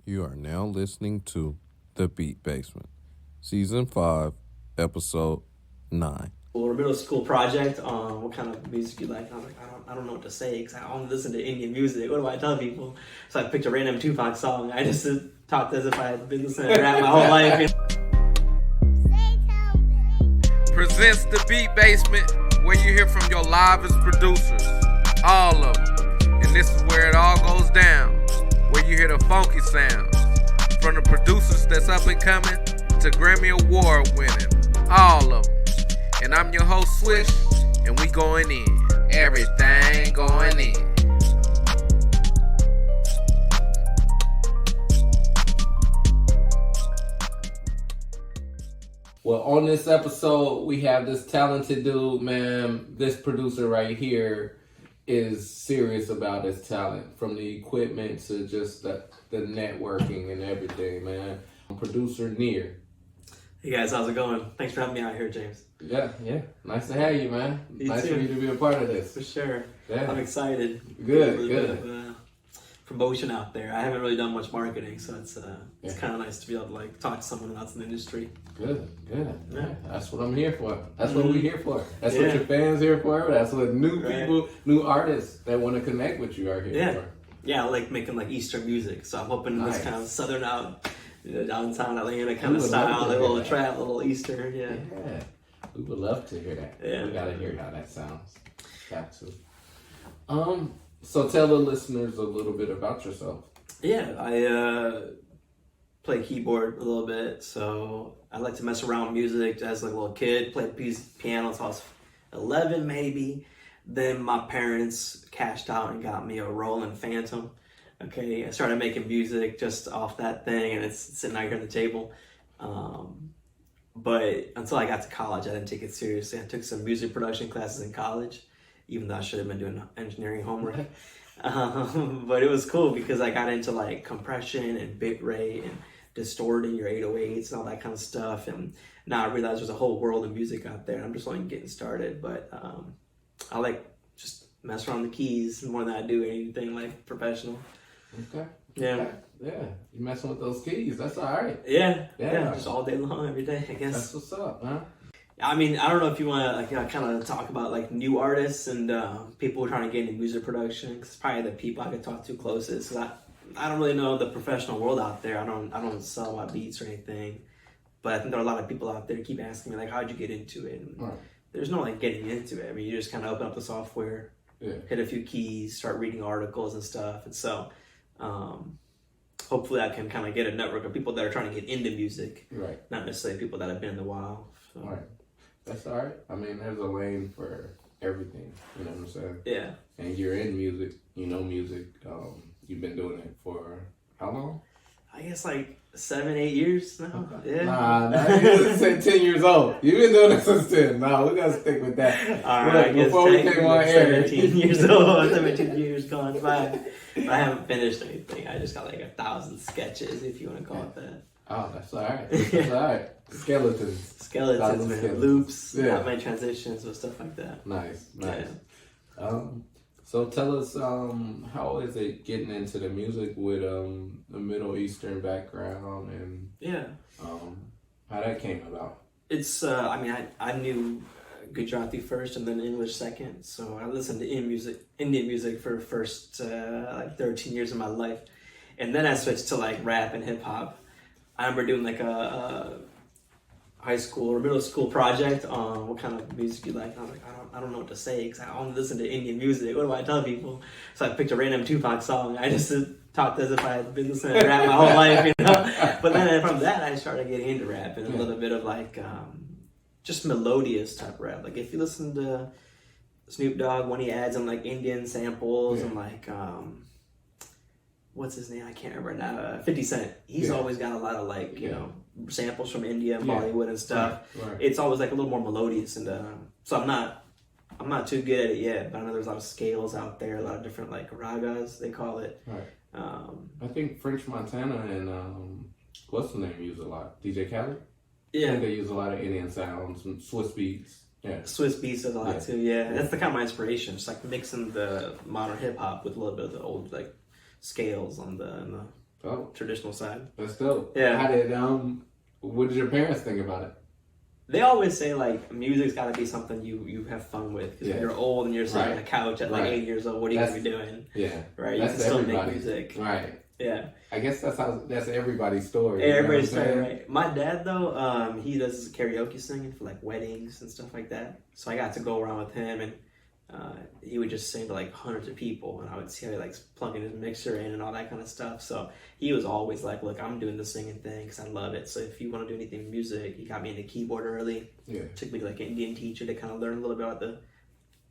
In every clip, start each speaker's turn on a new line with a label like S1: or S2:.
S1: You are now listening to The Beat Basement, Season 5, Episode 9.
S2: Or middle school project on what kind of music you like. I was like, I don't know what to say because I only listen to Indian music. What do I tell people? So I picked a random Tupac song. I just talked as if I had been listening to rap my whole life.
S1: Presents The Beat Basement, where you hear from your livest producers, all of them. And this is where it all goes down, where you hear the funky sounds, from the producers that's up and coming to Grammy Award winning, all of them. And I'm your host, Swish, and we going in. Everything going in.
S3: Well, on this episode, we have this talented dude, man. This producer right here is serious about his talent, from the equipment to just the networking and everything, man. Producer Neer.
S2: Hey guys, how's it going? Thanks for having me out here, James.
S3: Yeah. Nice to have you, man. Nice for you to be a part of this.
S2: For sure.
S3: Yeah.
S2: I'm excited.
S3: Good.
S2: Bit of, promotion out there. I haven't really done much marketing, so it's kind of nice to be able to like talk to someone that's in the industry.
S3: Good.
S2: Yeah.
S3: That's what I'm here for. That's what we're here for. That's what your fans here for. That's what new people, new artists that want to connect with you are here for.
S2: Yeah, I like making like Eastern music, so I'm hoping this kind of southern out, downtown Atlanta kind of style, like a little trap, a little Eastern. Yeah.
S3: We would love to hear that.
S2: Yeah.
S3: We gotta hear how that sounds. Got to. So tell the listeners a little bit about yourself.
S2: Yeah, I play keyboard a little bit, so I like to mess around with music as like a little kid. Played piano until I was 11 maybe. Then my parents cashed out and got me a Roland Phantom. Okay, I started making music just off that thing, and it's sitting out here on the table. But until I got to college, I didn't take it seriously. I took some music production classes in college, even though I should have been doing engineering homework. But it was cool because I got into like compression and bit rate and distorting your 808s and all that kind of stuff. And now I realize there's a whole world of music out there. I'm just only getting started, but I like just mess around the keys more than I do anything like professional.
S3: Okay.
S2: Yeah.
S3: Yeah. You messing with those keys. That's all right.
S2: Yeah. Just all day long, every day, I guess.
S3: That's what's up, huh?
S2: I mean, I don't know if you want to kind of talk about like new artists and people who are trying to get into music production, because it's probably the people I could talk to closest. Cause I don't really know the professional world out there. I don't sell my beats or anything, but I think there are a lot of people out there who keep asking me like, how'd you get into it? And there's no like getting into it. I mean, you just kind of open up the software, hit a few keys, start reading articles and stuff. And so hopefully I can kind of get a network of people that are trying to get into music, not necessarily people that have been in the while. So.
S3: Right. That's all right. I mean, there's a lane for everything. You know what I'm saying?
S2: Yeah.
S3: And you're in music. You know music. You've been doing it for how long?
S2: I guess like 7-8 years now.
S3: Okay.
S2: Yeah.
S3: Nah, you said 10 years old. You've been doing it since 10. Nah, we gotta stick with that.
S2: All right.
S3: Before we came on air,
S2: 17 years old. 17 years gone by. But I haven't finished anything. I just got like 1,000 sketches, if you want to call it that.
S3: Oh, that's all right. That's all right. Skeletons,
S2: man. Loops, not my transitions or stuff like that.
S3: Nice.
S2: Yeah.
S3: So tell us, how is it getting into the music with the Middle Eastern background and how that came about?
S2: It's I knew Gujarati first and then English second, so I listened to Indian music for the first like 13 years of my life, and then I switched to like rap and hip hop. I remember doing like a high school or middle school project on what kind of music you like. And I was like, I don't know what to say because I only listen to Indian music. What do I tell people? So I picked a random Tupac song. I just talked as if I had been listening to rap my whole life, you know. But then from that, I started getting into rap and a little bit of like just melodious type rap. Like if you listen to Snoop Dogg when he adds in like Indian samples and like what's his name? I can't remember now. 50 Cent. He's always got a lot of like you know samples from India and Bollywood and stuff. Right. It's always like a little more melodious, and so I'm not too good at it yet. But I know there's a lot of scales out there, a lot of different like ragas they call it.
S3: Right. I think French Montana and what's the name use a lot? DJ Khaled. Yeah. I think they use a lot of Indian sounds and Swiss beats. Yeah.
S2: Swiss beats does a lot too. Yeah, that's the kind of my inspiration. It's like mixing the modern hip hop with a little bit of the old like scales on the
S3: Oh,
S2: traditional side.
S3: that's dope.
S2: Yeah.
S3: How did what did your parents think about it?
S2: They always say like music's got to be something you have fun with. Because when you're old and you're sitting on a couch at like 8 years old, what are you gonna be doing?
S3: Yeah,
S2: right.
S3: That's
S2: you can still make
S3: everybody.
S2: music.
S3: Right.
S2: Yeah.
S3: I guess that's everybody's story.
S2: Everybody's story, right? My dad though, he does karaoke singing for like weddings and stuff like that. So I got to go around with him, and he would just sing to like hundreds of people, and I would see how he like plugging his mixer in and all that kind of stuff. So he was always like, "Look, I'm doing the singing thing because I love it. So if you want to do anything with music," he got me into keyboard early.
S3: Yeah.
S2: Took me to like an Indian teacher to kind of learn a little bit about the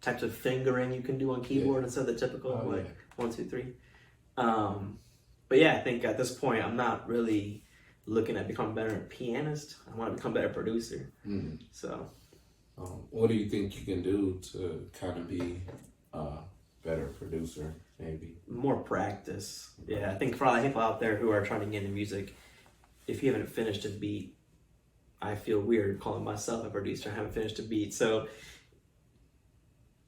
S2: types of fingering you can do on keyboard instead of the typical 1, 2, 3. But yeah, I think at this point I'm not really looking at becoming better pianist. I want to become a better producer.
S3: Mm.
S2: So.
S3: What do you think you can do to kind of be a better producer, maybe?
S2: More practice. Yeah, I think for all the people out there who are trying to get into music, if you haven't finished a beat, I feel weird calling myself a producer. I haven't finished a beat. So,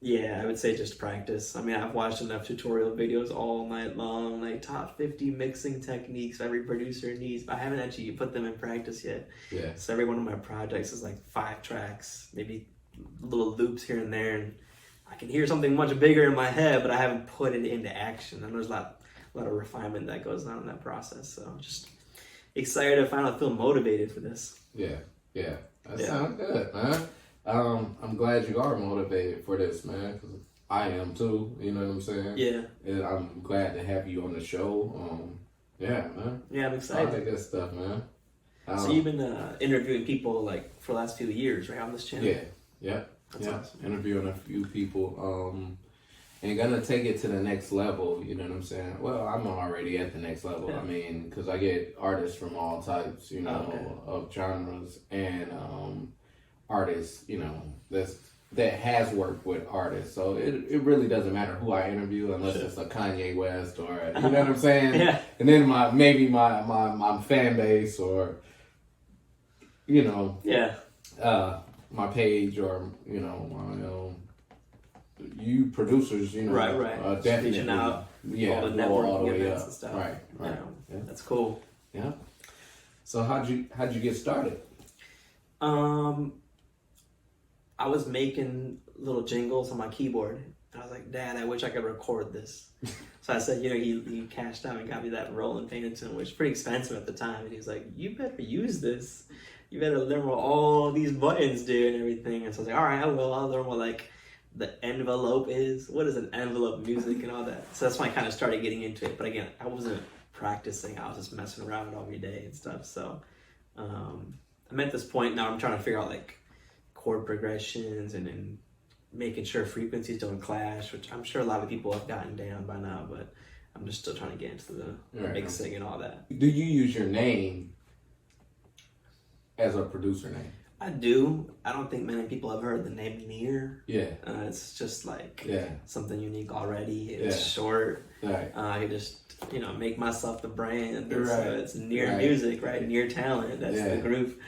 S2: yeah, I would say just practice. I mean, I've watched enough tutorial videos all night long, like top 50 mixing techniques every producer needs, but I haven't actually put them in practice yet.
S3: Yeah.
S2: So every one of my projects is like 5 tracks, maybe little loops here and there, and I can hear something much bigger in my head, but I haven't put it into action. And there's a lot of refinement that goes on in that process. So I'm just excited to finally feel motivated for this.
S3: Yeah. That sounds good, man. I'm glad you are motivated for this, man, because I am too, you know what I'm saying?
S2: Yeah.
S3: And I'm glad to have you on the show. Yeah, man.
S2: Yeah, I'm excited.
S3: All that good stuff, man.
S2: So you've been interviewing people like for the last few years, right, on this channel?
S3: Yeah.
S2: That's awesome.
S3: Interviewing a few people, and gonna take it to the next level, you know what I'm saying? Well, I'm already at the next level.
S2: Yeah.
S3: I mean, because I get artists from all types, you know, of genres, and artists, you know, that has worked with artists. So it really doesn't matter who I interview unless it's a Kanye West or, you know what I'm saying?
S2: Yeah.
S3: And then my fan base or, you know, my page or, you know, you producers, you know,
S2: right.
S3: definitely,
S2: Reaching out, all the
S3: go
S2: networking
S3: all the way
S2: events
S3: up.
S2: and stuff.
S3: Right.
S2: Yeah. That's cool.
S3: Yeah. So how'd you get started?
S2: I was making little jingles on my keyboard, and I was like, "Dad, I wish I could record this." So I said, you know, he cashed out and got me that Roland Pennington, which was pretty expensive at the time. And he was like, "You better use this. You better learn what all these buttons do and everything." And so I was like, "All right, I will. I'll learn what like the envelope is. What is an envelope music and all that." So that's when I kind of started getting into it. But again, I wasn't practicing. I was just messing around every day and stuff. So I'm at this point now. I'm trying to figure out like chord progressions and making sure frequencies don't clash, which I'm sure a lot of people have gotten down by now, but I'm just still trying to get into the mixing and all that.
S3: Do you use your name as a producer name?
S2: I do. I don't think many people have heard the name Neer.
S3: Yeah.
S2: It's just like
S3: Yeah.
S2: something unique already. It's short.
S3: Right.
S2: I can just, you know, make myself the brand.
S3: Right.
S2: So it's Neer Music, right? Neer Talent. That's the group.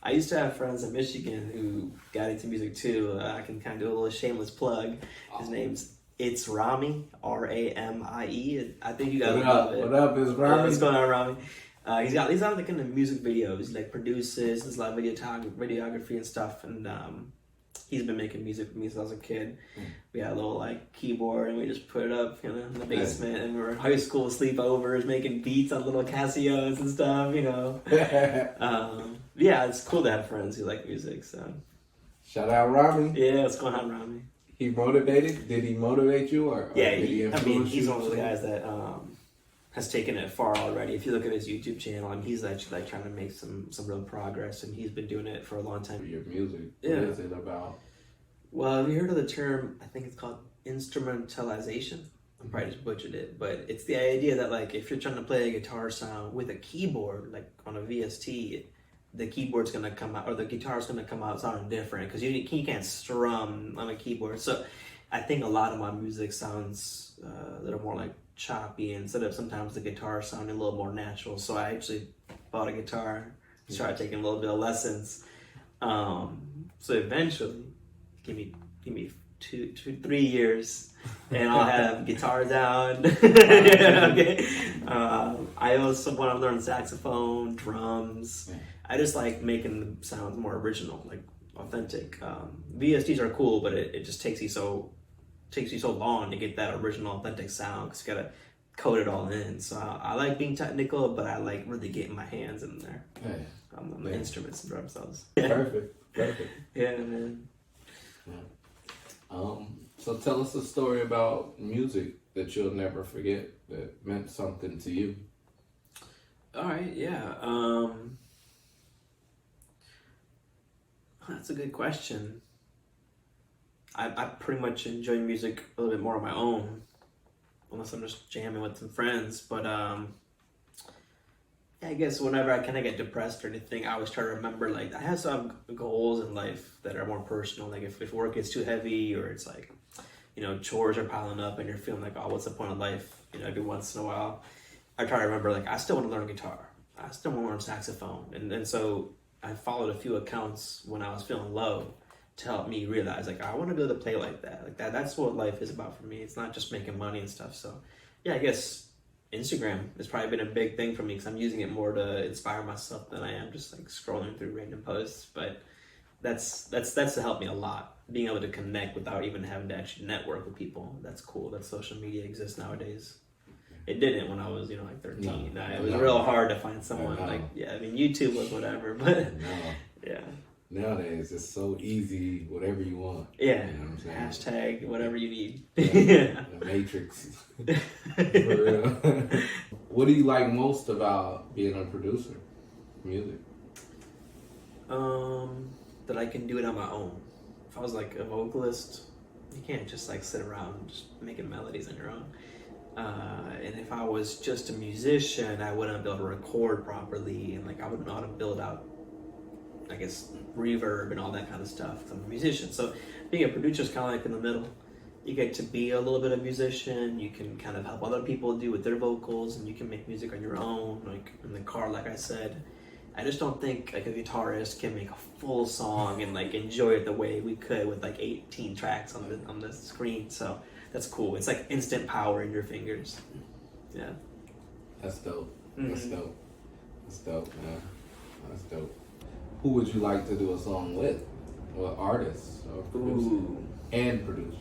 S2: I used to have friends in Michigan who got into music too. I can kind of do a little shameless plug. His name's It's Rami, Ramie. I think you guys love it.
S3: What up, is Rami?
S2: What's going on, Rami? He's on like kind of music videos. He like produces, does a lot of videography and stuff. And he's been making music with me since I was a kid. We had a little like keyboard and we just put it up, you know, in the basement. And we were in high school sleepovers making beats on little Casios and stuff, you know. Yeah, it's cool to have friends who like music. So
S3: shout out Rami.
S2: Yeah, what's going on, Rami?
S3: He motivated? Did he motivate you or
S2: yeah,
S3: did he influence
S2: he's
S3: you?
S2: one of the guys that has taken it far already. If you look at his YouTube channel, I mean, he's actually like trying to make some real progress, and he's been doing it for a long time.
S3: Your music, what is it about?
S2: Well, have you heard of the term? I think it's called instrumentalization. I probably just butchered it, but it's the idea that like if you're trying to play a guitar sound with a keyboard, like on a VST, the keyboard's gonna come out, or the guitar's gonna come out sounding different because you can't strum on a keyboard. So I think a lot of my music sounds a little more like choppy instead of sometimes the guitar sounding a little more natural. So I actually bought a guitar, started taking a little bit of lessons. So eventually, give me 3 years, and I'll have guitar down. Okay. I also want to learn saxophone, drums. I just like making the sounds more original, like authentic. VSTs are cool, but it just takes you so long to get that original, authentic sound because you gotta code it all in. So I like being technical, but I like really getting my hands in there. On the instruments and drum sounds.
S3: Perfect.
S2: Yeah, man.
S3: So tell us a story about music that you'll never forget that meant something to you.
S2: All right, yeah. That's a good question. I pretty much enjoy music a little bit more on my own, unless I'm just jamming with some friends. But yeah, I guess whenever I kind of get depressed or anything, I always try to remember, like, I have some goals in life that are more personal. Like if work gets too heavy, or it's like, chores are piling up and you're feeling like, oh, what's the point of life? Every once in a while, I try to remember, like, I still want to learn guitar. I still want to learn saxophone. And so I followed a few accounts when I was feeling low to help me realize, like, I want to be able to play like that. Like that's what life is about for me. It's not just making money and stuff. So yeah, I guess Instagram has probably been a big thing for me because I'm using it more to inspire myself than I am just like scrolling through random posts. But that's to help me a lot. Being able to connect without even having to actually network with people. That's cool that social media exists nowadays. It didn't when I was, like 13. It was real hard to find someone YouTube was whatever, but yeah.
S3: Nowadays, it's so easy, whatever you want.
S2: Yeah. Hashtag whatever you need.
S3: The Matrix. For real. What do you like most about being a producer? Music.
S2: That I can do it on my own. If I was like a vocalist, you can't just like sit around just making melodies on your own. And if I was just a musician, I wouldn't be able to record properly, and like I wouldn't know how to build out, I guess, reverb and all that kind of stuff. 'Cause I'm a musician, so being a producer is kind of like in the middle. You get to be a little bit of musician. You can kind of help other people do with their vocals, and you can make music on your own, like in the car, like I said. I just don't think like a guitarist can make a full song and like enjoy it the way we could with like 18 tracks on the screen. So that's cool. It's like instant power in your fingers. Yeah.
S3: That's dope.
S2: Mm-hmm.
S3: That's dope. That's dope, man. That's dope. Who would you like to do a song with? What artist or producer? And producer?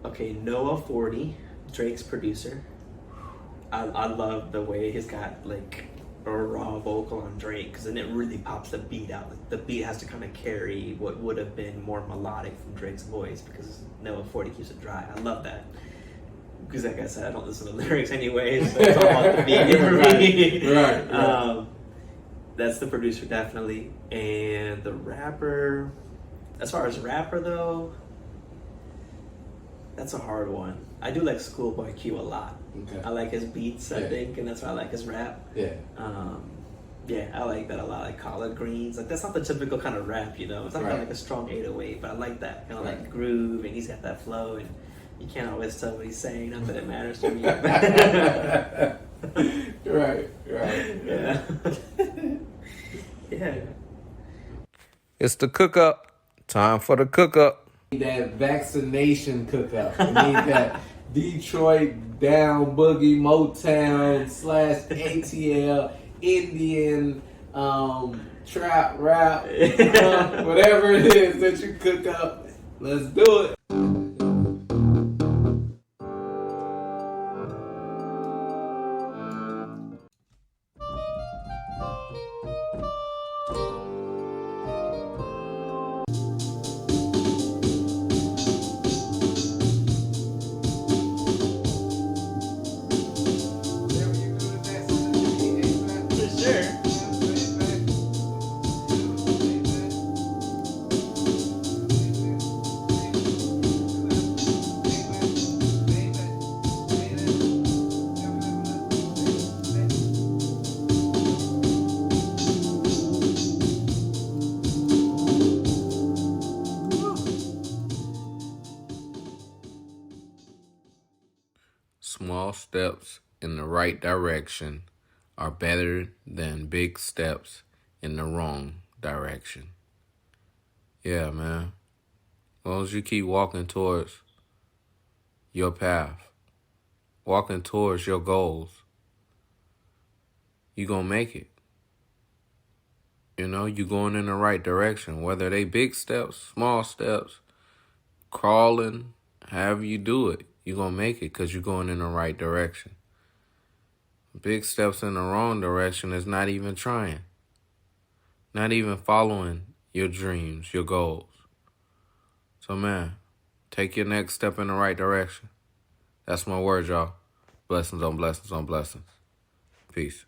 S2: Okay, Noah 40, Drake's producer. I love the way he's got like a raw vocal on Drake, because then it really pops the beat out. Like, the beat has to kind of carry what would have been more melodic from Drake's voice, because Noah 40 keeps it dry. I love that. Because like I said, I don't listen to lyrics anyways, so it's all about the beat for me.
S3: Right.
S2: That's the producer, definitely. And the rapper, as far as rapper though, that's a hard one. I do like Schoolboy Q a lot.
S3: Okay.
S2: I like his beats, I think, and that's why I like his rap.
S3: Yeah.
S2: Yeah, I like that a lot. Like collard greens, like that's not the typical kind of rap, It's not kind of like a strong 808, but I like that kind of like groove, and he's got that flow, and you can't always tell what he's saying. Not that it matters to me.
S3: Right.
S2: Yeah. Yeah.
S1: It's the cook up. Time for the cook up.
S3: That vaccination cook-up. We need that Detroit down boogie Motown / ATL Indian trap rap, whatever it is that you cook up. Let's do it.
S1: Small steps in the right direction are better than big steps in the wrong direction. Yeah, man. As long as you keep walking towards your path, walking towards your goals, you gonna make it. You know, you going in the right direction. Whether they big steps, small steps, crawling, however you do it, you gonna make it because you're going in the right direction. Big steps in the wrong direction is not even trying. Not even following your dreams, your goals. So, man, take your next step in the right direction. That's my word, y'all. Blessings on blessings on blessings. Peace.